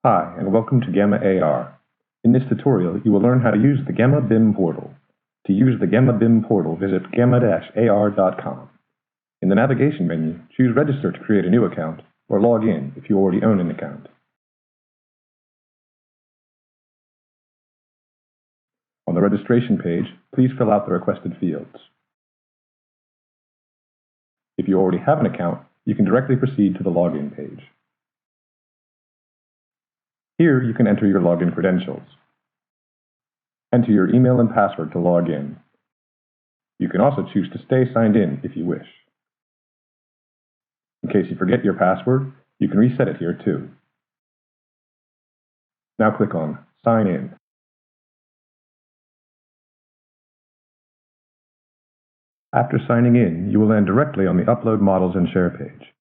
Hi, and welcome to Gamma AR. In this tutorial, you will learn how to use the Gamma BIM portal. To use the Gamma BIM portal, visit gamma-ar.com. In the navigation menu, choose Register to create a new account, or log in if you already own an account. On the registration page, please fill out the requested fields. If you already have an account, you can directly proceed to the login page. Here, you can enter your login credentials. Enter your email and password to log in. You can also choose to stay signed in if you wish. In case you forget your password, you can reset it here too. Now click on Sign In. After signing in, you will land directly on the Upload Models and Share page.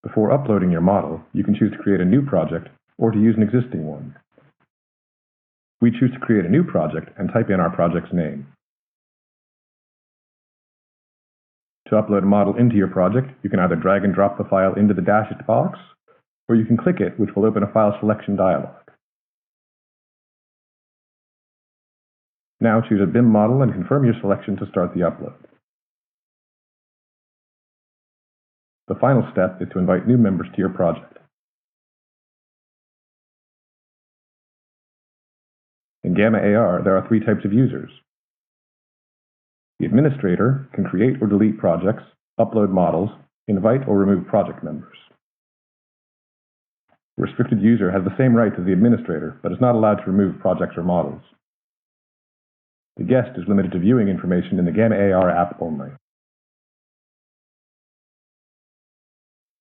Before uploading your model, you can choose to create a new project or to use an existing one. We choose to create a new project and type in our project's name. To upload a model into your project, you can either drag and drop the file into the dashed box, or you can click it, which will open a file selection dialog. Now choose a BIM model and confirm your selection to start the upload. The final step is to invite new members to your project. In Gamma AR, there are three types of users. The administrator can create or delete projects, upload models, invite or remove project members. The restricted user has the same rights as the administrator, but is not allowed to remove projects or models. The guest is limited to viewing information in the Gamma AR app only.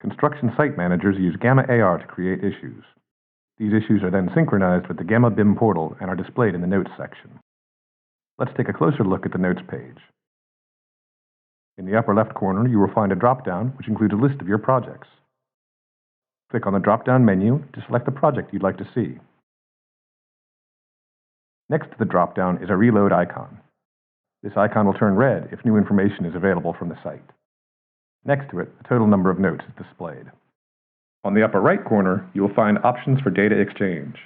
Construction site managers use Gamma AR to create issues. These issues are then synchronized with the Gamma BIM portal and are displayed in the Notes section. Let's take a closer look at the Notes page. In the upper left corner, you will find a drop-down which includes a list of your projects. Click on the drop-down menu to select the project you'd like to see. Next to the drop-down is a reload icon. This icon will turn red if new information is available from the site. Next to it, the total number of notes is displayed. On the upper right corner, you will find options for data exchange.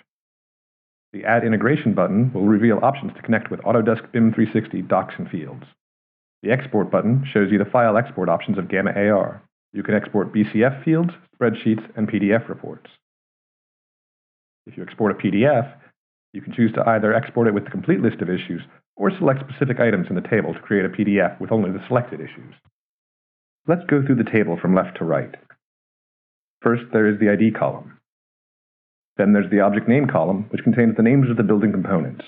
The Add Integration button will reveal options to connect with Autodesk BIM360 docs and fields. The Export button shows you the file export options of Gamma AR. You can export BCF fields, spreadsheets, and PDF reports. If you export a PDF, you can choose to either export it with the complete list of issues or select specific items in the table to create a PDF with only the selected issues. Let's go through the table from left to right. First, there is the ID column. Then there's the Object Name column, which contains the names of the building components.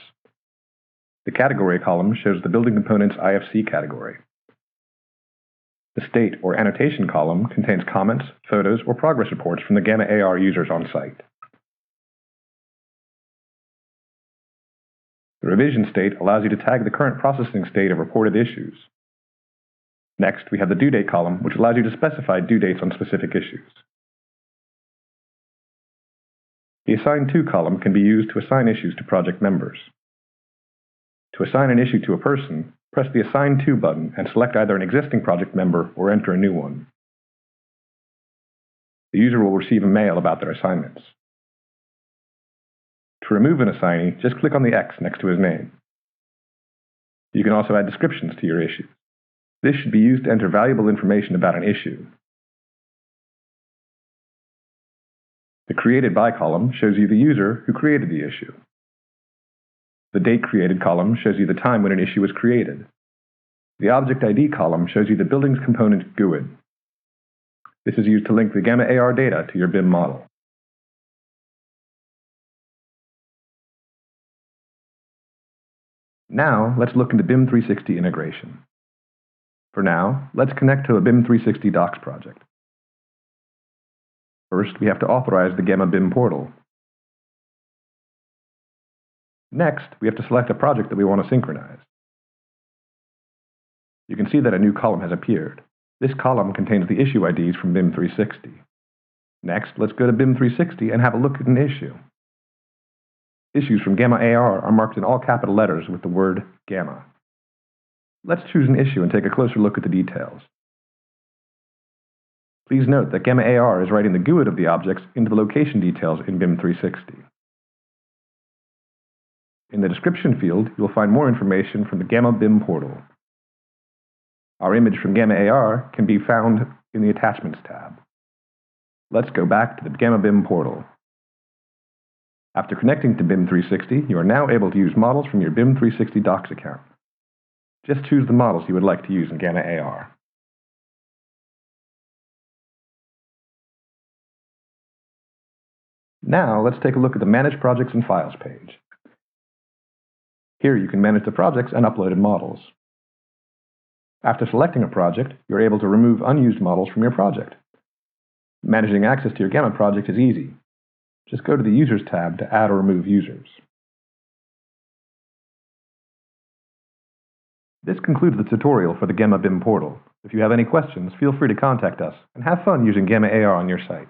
The Category column shows the building component's IFC category. The State or Annotation column contains comments, photos, or progress reports from the Gamma AR users on site. The Revision State allows you to tag the current processing state of reported issues. Next, we have the Due Date column, which allows you to specify due dates on specific issues. The Assign To column can be used to assign issues to project members. To assign an issue to a person, press the Assign To button and select either an existing project member or enter a new one. The user will receive a mail about their assignments. To remove an assignee, just click on the X next to his name. You can also add descriptions to your issue. This should be used to enter valuable information about an issue. The Created By column shows you the user who created the issue. The Date Created column shows you the time when an issue was created. The Object ID column shows you the building's component GUID. This is used to link the Gamma AR data to your BIM model. Now, let's look into BIM360 integration. For now, let's connect to a BIM360 docs project. First, we have to authorize the Gamma BIM portal. Next, we have to select a project that we want to synchronize. You can see that a new column has appeared. This column contains the issue IDs from BIM360. Next, let's go to BIM360 and have a look at an issue. Issues from Gamma AR are marked in all capital letters with the word Gamma. Let's choose an issue and take a closer look at the details. Please note that Gamma AR is writing the GUID of the objects into the location details in BIM360. In the description field, you will find more information from the Gamma BIM portal. Our image from Gamma AR can be found in the Attachments tab. Let's go back to the Gamma BIM portal. After connecting to BIM360, you are now able to use models from your BIM360 Docs account. Just choose the models you would like to use in Gamma AR. Now, let's take a look at the Manage Projects and Files page. Here you can manage the projects and uploaded models. After selecting a project, you're able to remove unused models from your project. Managing access to your Gamma project is easy. Just go to the Users tab to add or remove users. This concludes the tutorial for the Gamma BIM portal. If you have any questions, feel free to contact us, and have fun using Gamma AR on your site.